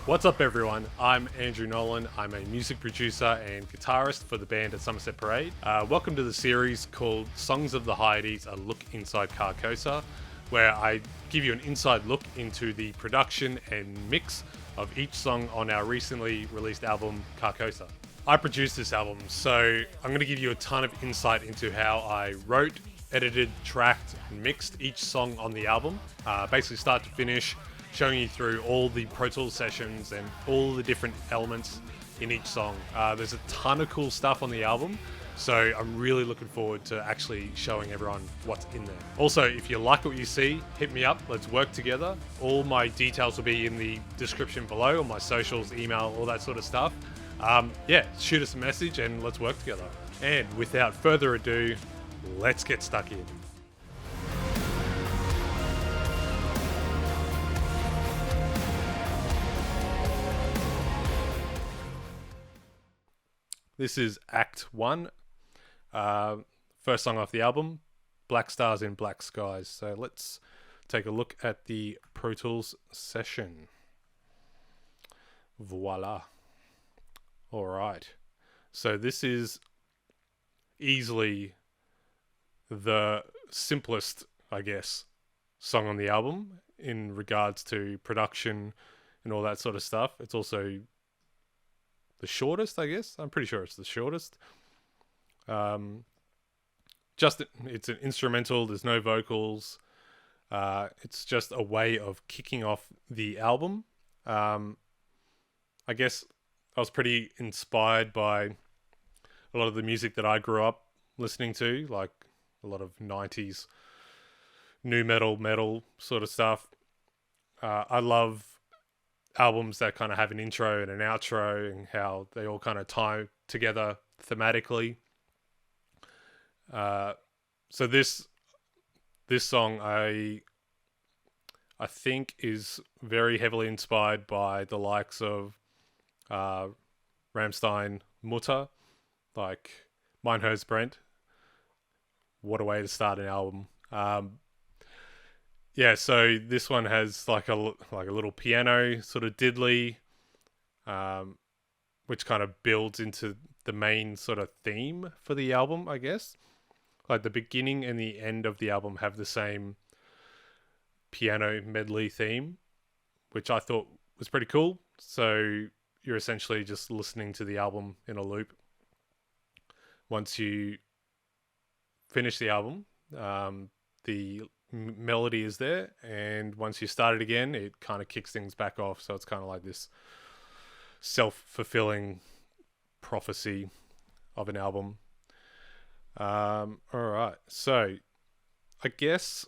What's up, everyone? I'm Andrew Nolan. I'm a music producer and guitarist for the band A Somerset Parade. Welcome to the series called Songs of the Hyades, a look inside Carcosa, where I give you an inside look into the production and mix of each song on our recently released album, Carcosa. I produced this album, so I'm going to give you a ton of insight into how I wrote, edited, tracked, and mixed each song on the album, basically start to finish, showing you through all the Pro Tools sessions and all the different elements in each song. There's a ton of cool stuff on the album, so I'm really looking forward to actually showing everyone what's in there. Also, if you like what you see, hit me up, let's work together. All my details will be in the description below, on my socials, email, all that sort of stuff. Yeah, shoot us a message and let's work together. And without further ado, let's get stuck in. This is Act 1, first song off the album, Black Stars in Black Skies. So let's take a look at the Pro Tools session. Voila. All right. So this is easily the simplest, I guess, song on the album in regards to production and all that sort of stuff. It's also the shortest, I guess. I'm pretty sure it's the shortest. It's an instrumental. There's no vocals. It's just a way of kicking off the album. I guess I was pretty inspired by a lot of the music that I grew up listening to, like a lot of 90s new metal sort of stuff. I love albums that kind of have an intro and an outro and how they all kind of tie together thematically. So this song I think is very heavily inspired by the likes of Rammstein, Mutter, like Mein Herz brennt. What a way to start an album. Yeah, so this one has like a little piano sort of diddly, which kind of builds into the main sort of theme for the album, I guess. Like the beginning and the end of the album have the same piano medley theme, which I thought was pretty cool. So you're essentially just listening to the album in a loop. Once you finish the album, the melody is there, and once you start it again, it kind of kicks things back off. So it's kind of like this self-fulfilling prophecy of an album. All right, so I guess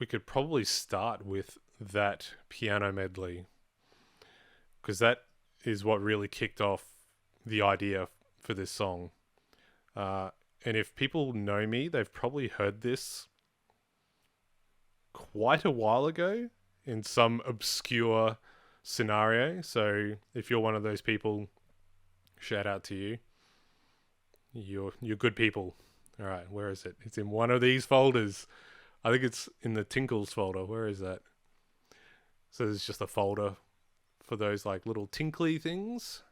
we could probably start with that piano medley, because that is what really kicked off the idea for this song. And if people know me, they've probably heard this quite a while ago in some obscure scenario. So if you're one of those people, shout out to you. You're good people. All right, where is it? It's in one of these folders. I think it's in the Tinkles folder. Where is that? So there's just a folder for those like little tinkly things,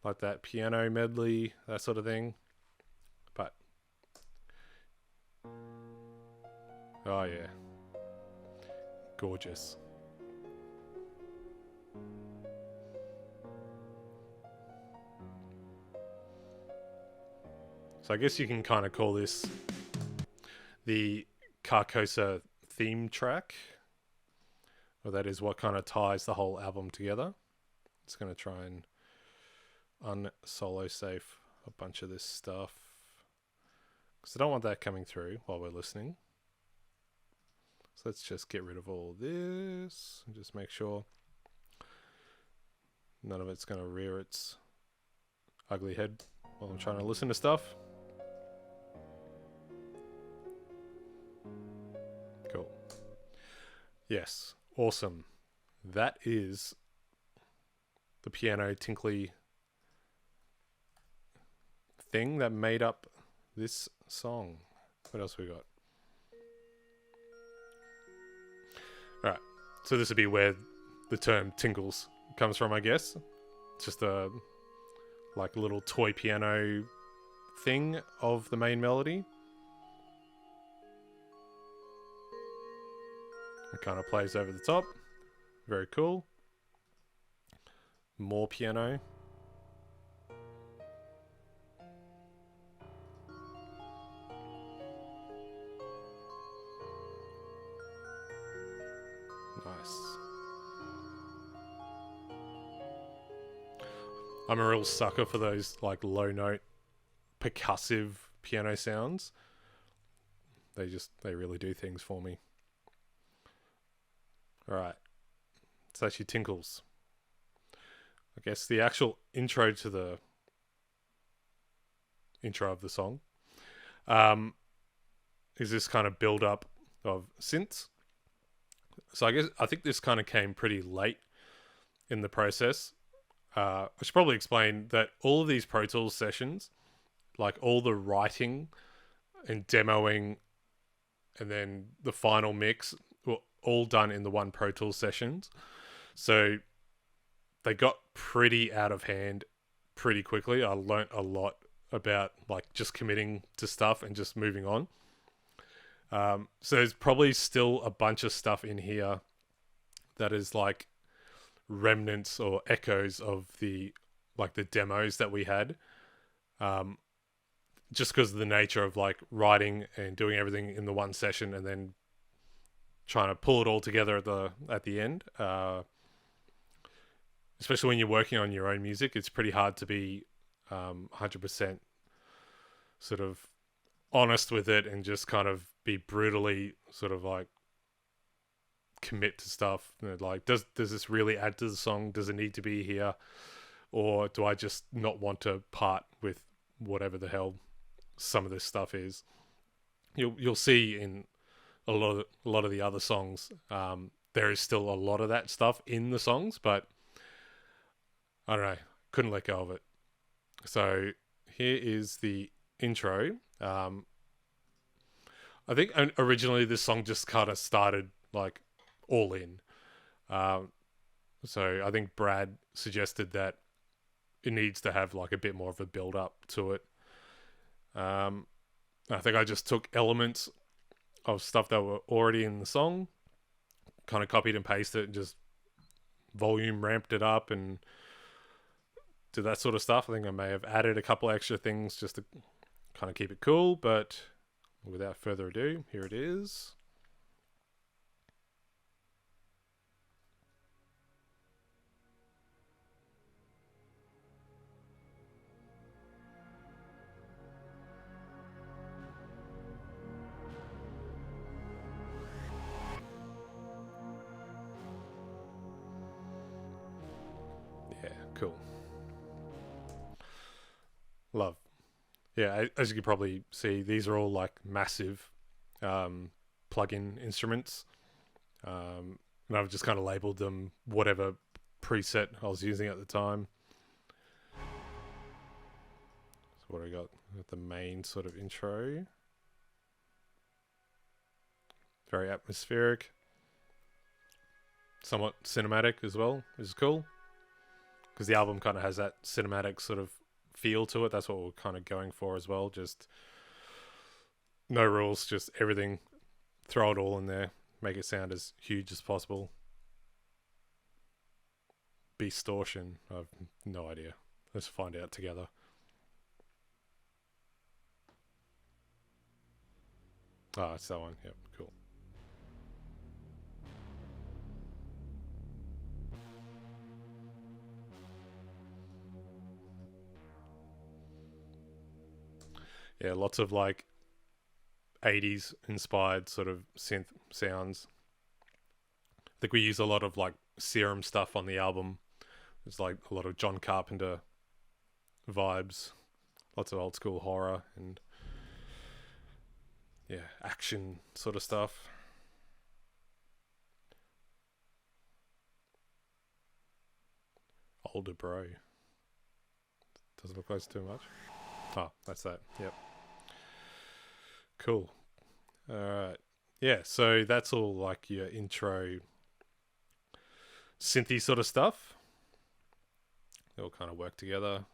like that piano medley, that sort of thing. But oh yeah, gorgeous. So I guess you can kind of call this the Carcosa theme track, or that is what kind of ties the whole album together. It's going to try and unsolo safe a bunch of this stuff, because I don't want that coming through while we're listening. So let's just get rid of all this and just make sure none of it's going to rear its ugly head while I'm trying to listen to stuff. Cool. Yes, awesome. That is the piano tinkly thing that made up this song. What else we got? Alright, so this would be where the term tinkles comes from, I guess. It's just a like little toy piano thing of the main melody. It kind of plays over the top. Very cool. More piano. Nice. I'm a real sucker for those like low note percussive piano sounds. They really do things for me. Alright. It's actually tinkles. I guess the actual intro to the intro of the song is this kind of build up of synths. So I think this kind of came pretty late in the process. I should probably explain that all of these Pro Tools sessions, like all the writing and demoing and then the final mix, were all done in the one Pro Tools sessions. So they got pretty out of hand pretty quickly. I learnt a lot about like just committing to stuff and just moving on. So there's probably still a bunch of stuff in here that is like remnants or echoes of the demos that we had. Just because of the nature of like writing and doing everything in the one session and then trying to pull it all together at the end. Especially when you're working on your own music, it's pretty hard to be 100% sort of honest with it and just kind of be brutally sort of like commit to stuff. You know, like, does this really add to the song? Does it need to be here? Or do I just not want to part with whatever the hell some of this stuff is? You'll see in a lot of the other songs, there is still a lot of that stuff in the songs, but I don't know, couldn't let go of it. So here is the intro. I think originally this song just kind of started like all in. So I think Brad suggested that it needs to have like a bit more of a build up to it. I think I just took elements of stuff that were already in the song, kind of copied and pasted it, and just volume ramped it up and did that sort of stuff. I think I may have added a couple extra things just to kind of keep it cool, but without further ado, here it is. Yeah, cool. Love. Yeah, as you can probably see, these are all like massive plug-in instruments. And I've just kind of labeled them whatever preset I was using at the time. So what do I got? The main sort of intro. Very atmospheric. Somewhat cinematic as well, which is cool. Because the album kind of has that cinematic sort of feel to it. That's what we're kind of going for as well. Just no rules, just everything. Throw it all in there. Make it sound as huge as possible. Distortion. I've no idea. Let's find out together. Oh, it's that one. Yep, cool. Yeah, lots of like 80s inspired sort of synth sounds. I think we use a lot of like Serum stuff on the album. There's like a lot of John Carpenter vibes, lots of old school horror and yeah, action sort of stuff. Older bro. Doesn't look like it's too much. Oh, that's that. Yep. Cool. Alright. Yeah, so that's all like your intro synthy sort of stuff. They all kind of work together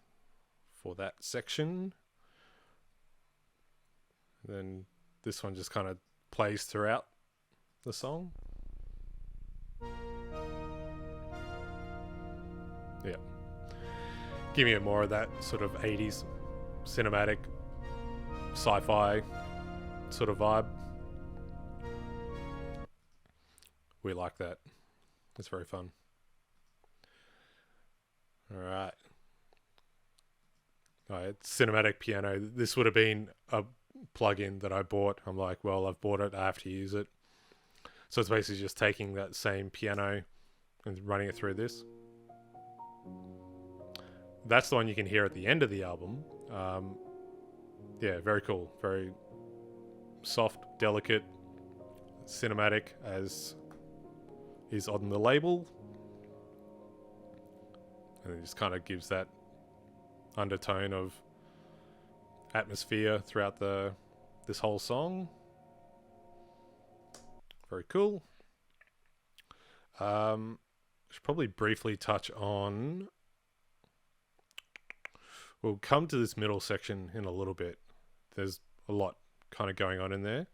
for that section. And then this one just kind of plays throughout the song. Yeah. Give me more of that sort of 80s cinematic sci-fi sort of vibe. We like that. It's very fun. Alright. Cinematic piano. This would have been a plugin that I bought. I'm like, well, I've bought it, I have to use it. So it's basically just taking that same piano and running it through this. That's the one you can hear at the end of the album. Yeah, very cool. Very soft, delicate, cinematic as is on the label. And it just kind of gives that undertone of atmosphere throughout this whole song. Very cool. Should probably briefly touch on... We'll come to this middle section in a little bit. There's a lot kind of going on in there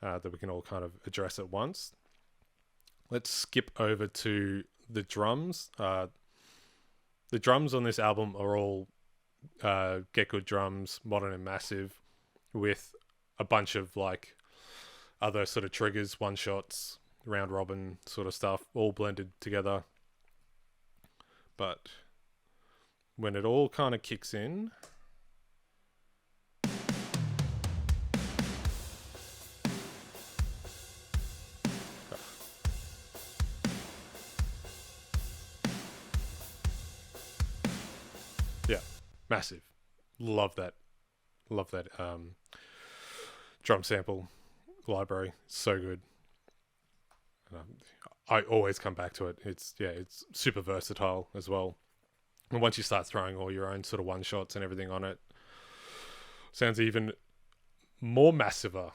that we can all kind of address at once. Let's skip over to the drums. The drums on this album are all Get Good drums, modern and massive, with a bunch of like other sort of triggers, one shots, round robin sort of stuff, all blended together. But when it all kind of kicks in, yeah, massive. Love that drum sample library. So good. I always come back to it. It's super versatile as well. And once you start throwing all your own sort of one shots and everything on it, sounds even more massiver.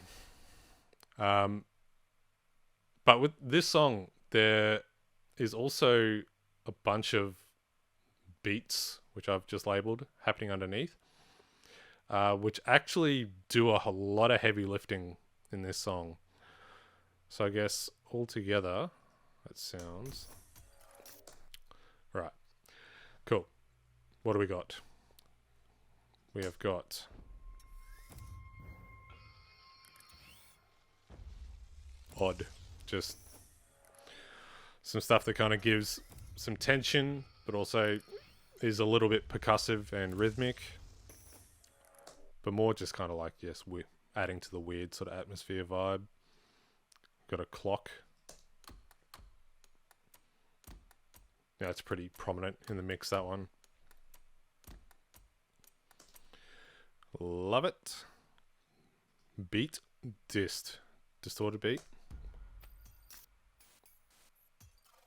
But with this song, there is also a bunch of beats, which I've just labeled, happening underneath, which actually do a lot of heavy lifting in this song. So I guess altogether, that sounds... Right. Cool. What do we got? We have got... Odd. Just some stuff that kind of gives some tension, but also is a little bit percussive and rhythmic. But more just kind of like, yes, we're adding to the weird sort of atmosphere vibe. Got a clock. Yeah, it's pretty prominent in the mix, that one. Love it. Beat. Distorted beat.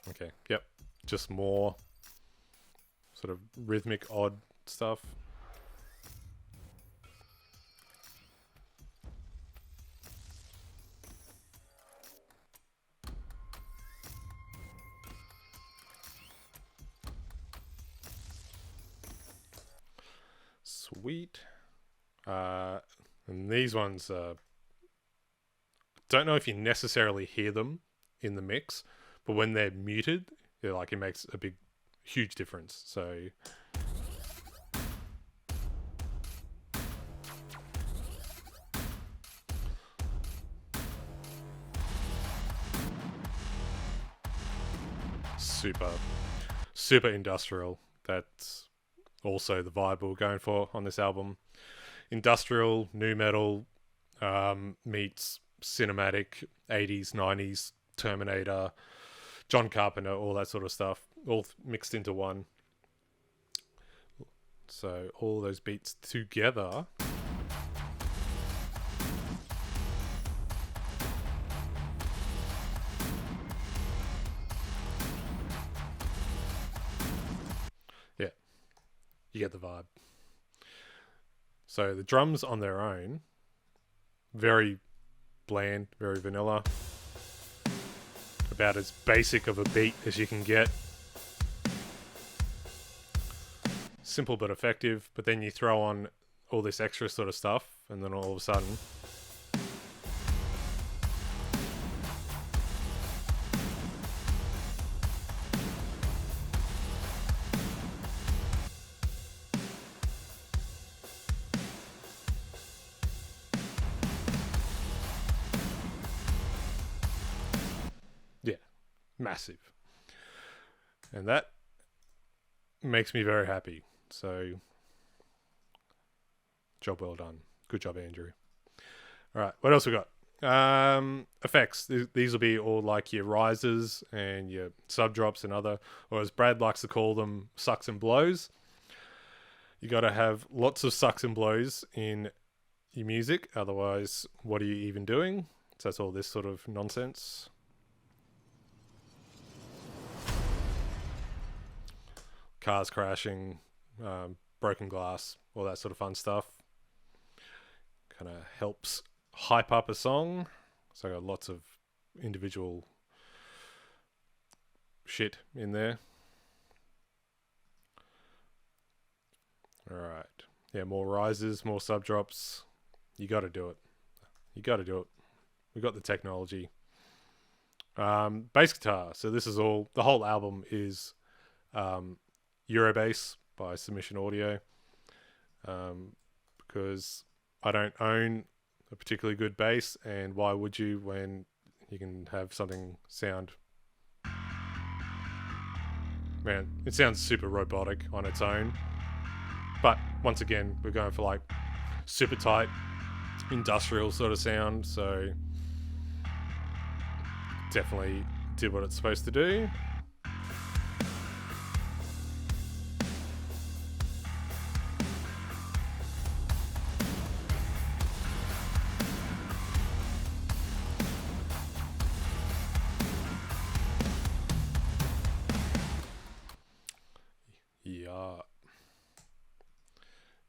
Okay, yep. Just more sort of rhythmic, odd stuff. Sweet. And these ones, don't know if you necessarily hear them in the mix, but when they're muted, it makes a huge difference. So super industrial. That's also the vibe we're going for on this album. Industrial, nu metal, meets cinematic, 80s, 90s, Terminator, John Carpenter, all that sort of stuff, all mixed into one. So all those beats together. Yeah, you get the vibe. So the drums on their own, very bland, very vanilla. about as basic of a beat as you can get. Simple but effective, but then you throw on all this extra sort of stuff, and then all of a sudden... yeah, massive. And that makes me very happy. So, job well done. Good job, Andrew. All right, what else we got? Effects. These will be all like your rises and your sub drops and other, or as Brad likes to call them, sucks and blows. You got to have lots of sucks and blows in your music. Otherwise, what are you even doing? So that's all this sort of nonsense. Cars crashing, broken glass, all that sort of fun stuff. Kind of helps hype up a song. So I got lots of individual shit in there. Alright. Yeah, more rises, more sub drops. You got to do it. You got to do it. We got the technology. Bass guitar. So this is all, the whole album is Eurobass by Submission Audio, because I don't own a particularly good bass, and why would you when you can have something sound... Man, it sounds super robotic on its own, but once again we're going for like super tight industrial sort of sound, so definitely did what it's supposed to do.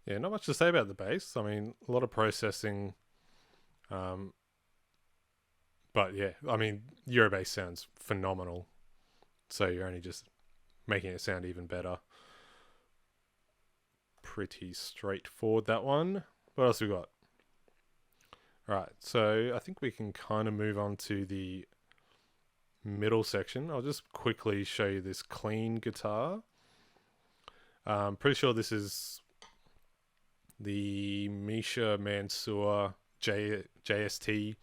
Yeah, not much to say about the bass. I mean, a lot of processing. But yeah, I mean, Eurobass sounds phenomenal. So you're only just making it sound even better. Pretty straightforward, that one. What else we got? Alright, so I think we can kind of move on to the middle section. I'll just quickly show you this clean guitar. Pretty sure this is the Misha Mansour JST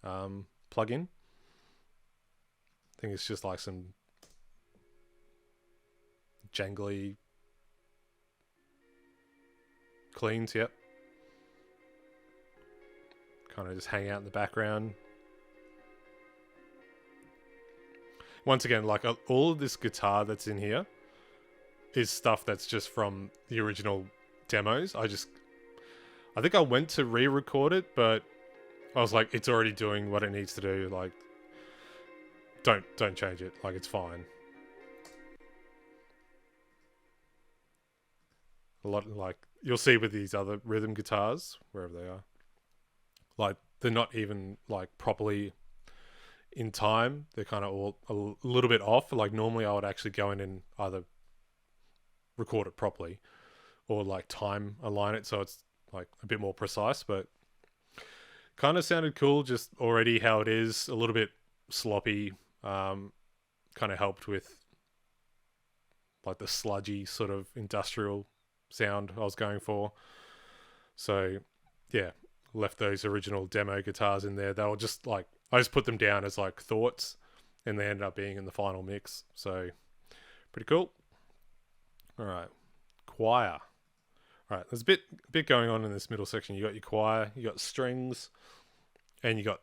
plugin. I think it's just like some jangly cleans, yep. Kind of just hang out in the background. Once again, like all of this guitar that's in here is stuff that's just from the original demos. I think I went to re-record it, but I was like, it's already doing what it needs to do. Like, don't change it. Like, it's fine. A lot, like you'll see with these other rhythm guitars, wherever they are, like they're not even like properly in time. They're kind of all a little bit off. Like normally I would actually go in and either record it properly or like time align it so it's like a bit more precise, but kind of sounded cool just already how it is. A little bit sloppy, kind of helped with like the sludgy sort of industrial sound I was going for. So yeah, left those original demo guitars in there. They were just like, I just put them down as like thoughts and they ended up being in the final mix. So pretty cool. All right, choir. All right, there's a bit going on in this middle section. You got your choir, you got strings, and you got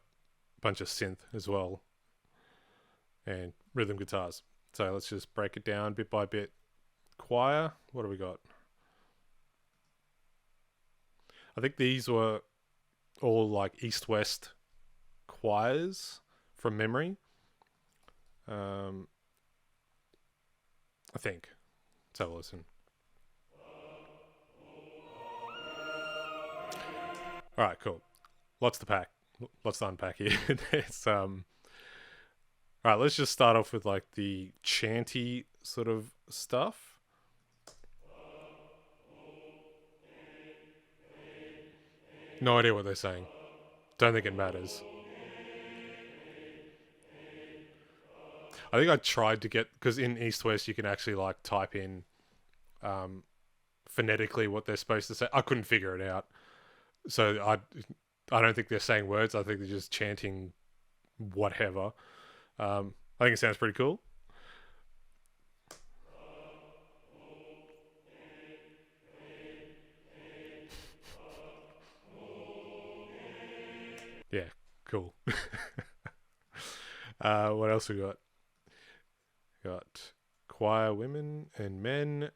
a bunch of synth as well, and rhythm guitars. So let's just break it down bit by bit. Choir, what do we got? I think these were all like east-west choirs from memory. I think. Let's have a listen. Alright, cool. Lots to unpack here. There's All right, let's just start off with like the chanty sort of stuff. No idea what they're saying. Don't think it matters. I think I tried to get, because in East West you can actually like type in um, phonetically what they're supposed to say. I couldn't figure it out, so I don't think they're saying words. I think they're just chanting whatever. I think it sounds pretty cool. Yeah, cool. What else we got? Got choir women and men.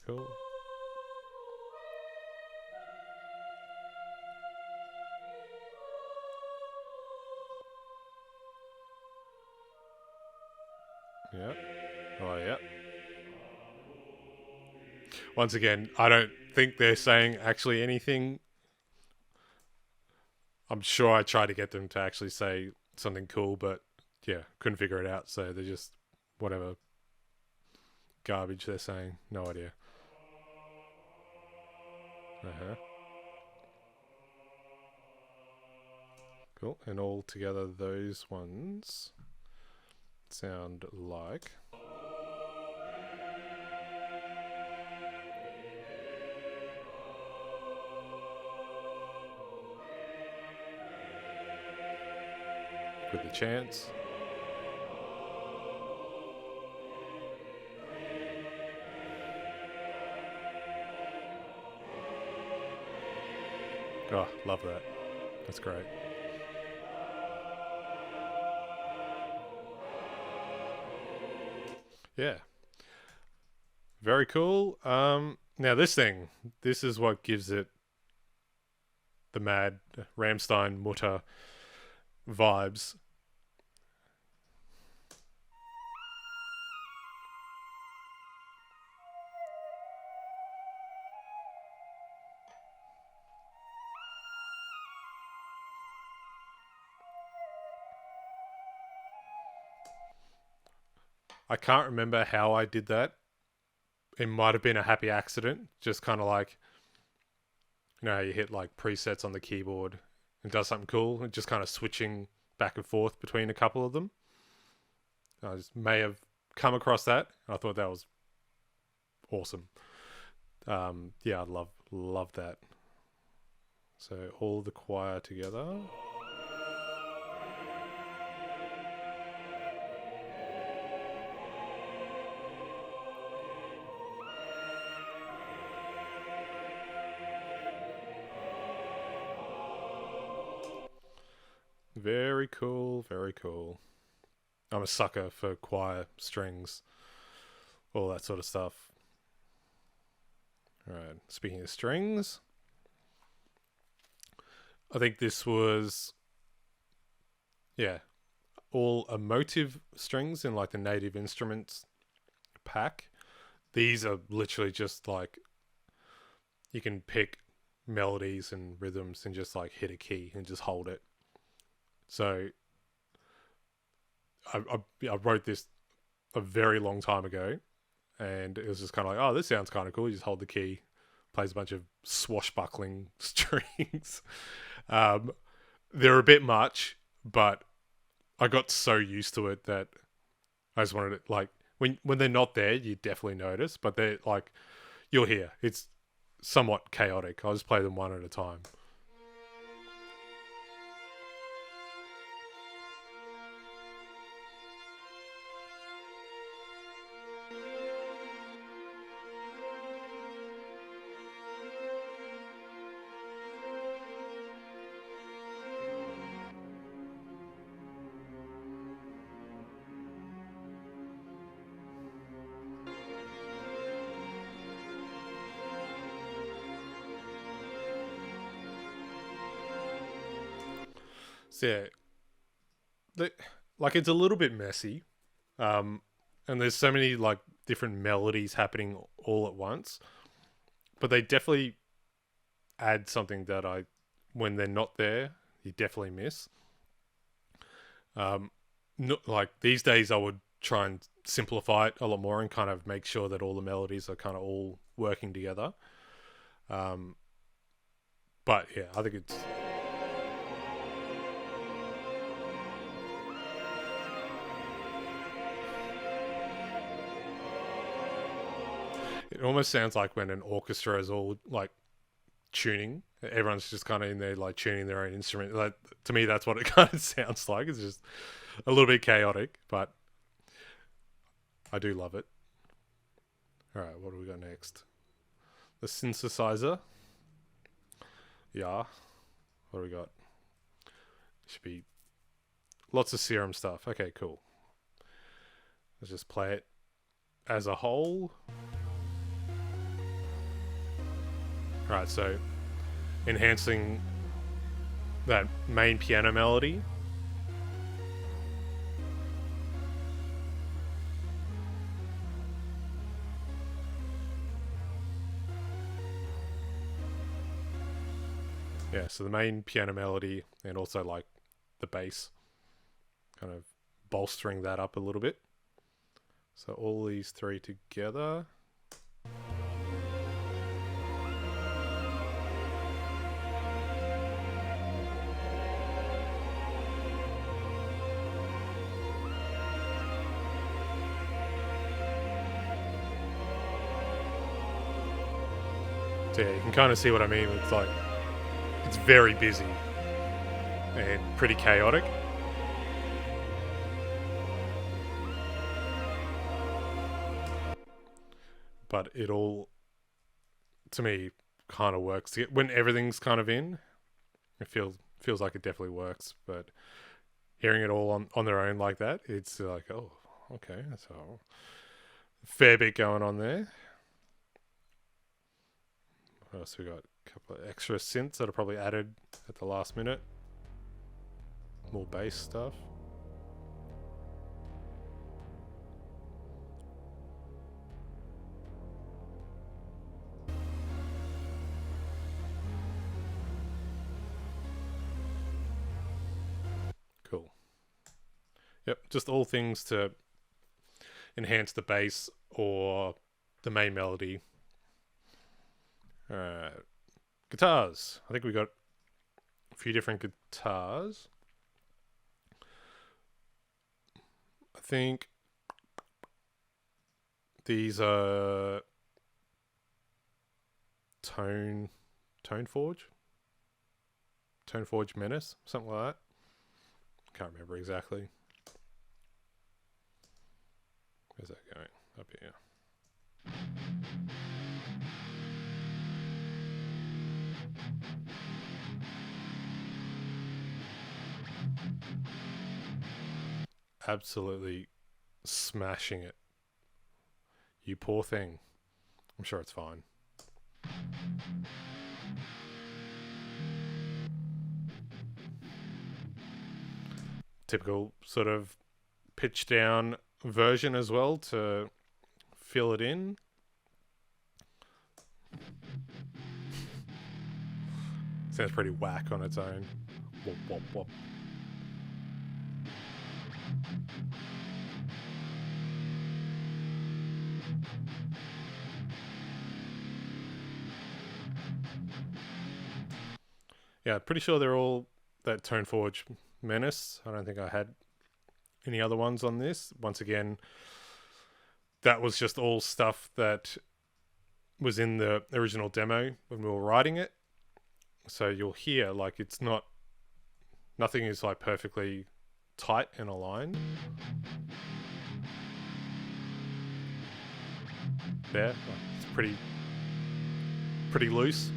Cool. Yeah. Oh, yeah. Once again, I don't think they're saying actually anything. I'm sure I tried to get them to actually say something cool, but yeah, couldn't figure it out. So they're just whatever garbage they're saying. No idea. Uh huh. Cool. And all together, those ones sound like. With the chants. Oh, love that. That's great. Yeah. Very cool. Now this is what gives it the mad Ramstein Mutter vibes. I can't remember how I did that. It might have been a happy accident, just kind of like, you hit like presets on the keyboard and does something cool, and just kind of switching back and forth between a couple of them. I just may have come across that. I thought that was awesome. Yeah, I love that. So all the choir together. Very cool, very cool. I'm a sucker for choir strings, all that sort of stuff. All right, speaking of strings, I think this was, yeah, all emotive strings in like the native instruments pack. These are literally just like you can pick melodies and rhythms and just like hit a key and just hold it. So I wrote this a very long time ago, and it was just kind of like, oh, this sounds kind of cool. You just hold the key, plays a bunch of swashbuckling strings. Um, they're a bit much, but I got so used to it that I just wanted it like when they're not there, you definitely notice, but they're like you'll hear it's somewhat chaotic. I'll just play them one at a time. So yeah, they, like it's a little bit messy, um, and there's so many like different melodies happening all at once, but they definitely add something that when they're not there, you definitely miss. Um, not like these days I would try and simplify it a lot more and kind of make sure that all the melodies are kind of all working together. Um, but yeah, I think it almost sounds like when an orchestra is all like tuning. Everyone's just kind of in there like tuning their own instrument. Like to me, that's what it kind of sounds like. It's just a little bit chaotic, but I do love it. All right, what do we got next? The synthesizer. Yeah. What do we got? Should be lots of serum stuff. Okay, cool. Let's just play it as a whole. All right, so enhancing that main piano melody. Yeah, so the main piano melody and also like the bass, kind of bolstering that up a little bit. So all these three together. So yeah, you can kind of see what I mean. It's like, it's very busy and pretty chaotic. But it all, to me, kind of works. When everything's kind of in, it feels like it definitely works. But hearing it all on their own like that, it's like, oh, okay, so fair bit going on there. What else we got? A couple of extra synths that are probably added at the last minute. More bass stuff. Cool. Yep, just all things to enhance the bass or the main melody. Guitars. I think we got a few different guitars. I think these are Tone Forge Menace, something like that. Can't remember exactly. Where's that going? Up here. Absolutely smashing it. You poor thing. I'm sure it's fine. Typical sort of pitch down version as well to fill it in. Sounds pretty whack on its own. Wop, wop, wop. Yeah, pretty sure they're all that Tone Forge Menace. I don't think I had any other ones on this. Once again, that was just all stuff that was in the original demo when we were writing it. So you'll hear like it's not, nothing is like perfectly tight and aligned. There, it's pretty loose.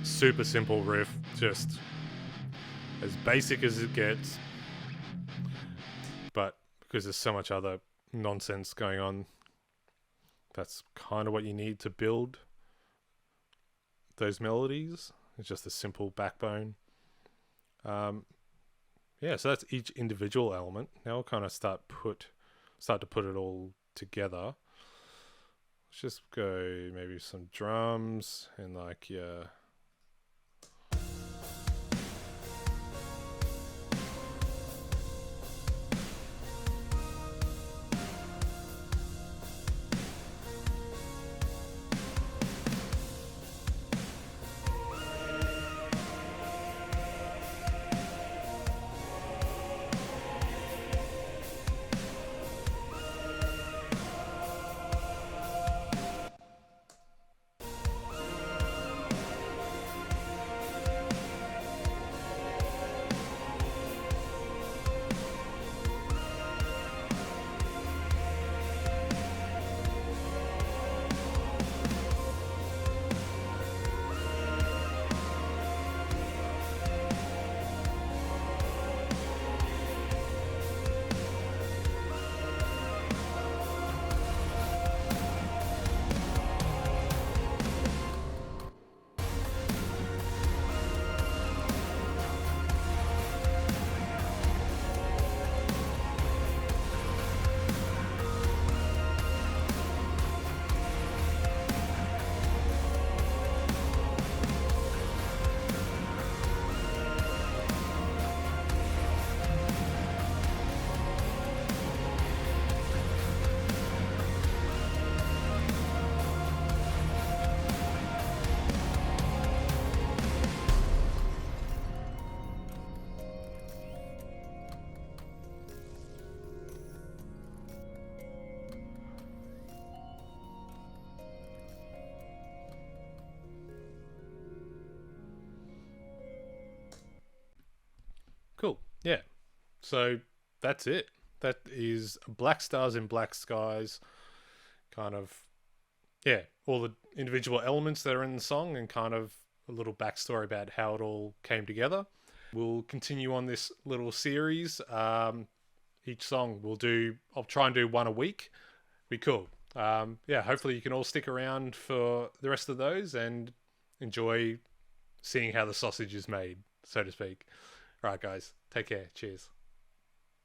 Super simple riff, just as basic as it gets. But because there's so much other nonsense going on, that's kind of what you need to build those melodies. It's just a simple backbone. Yeah, so that's each individual element. Now we'll kind of start to put it all together. Let's just go maybe some drums and like, yeah, Cool. Yeah. So that's it. That is Black Stars in Black Skies, kind of, yeah, all the individual elements that are in the song and kind of a little backstory about how it all came together. We'll continue on this little series. Each song I'll try and do one a week. Be cool. Yeah, hopefully you can all stick around for the rest of those and enjoy seeing how the sausage is made, so to speak. All right, guys, take care. Cheers.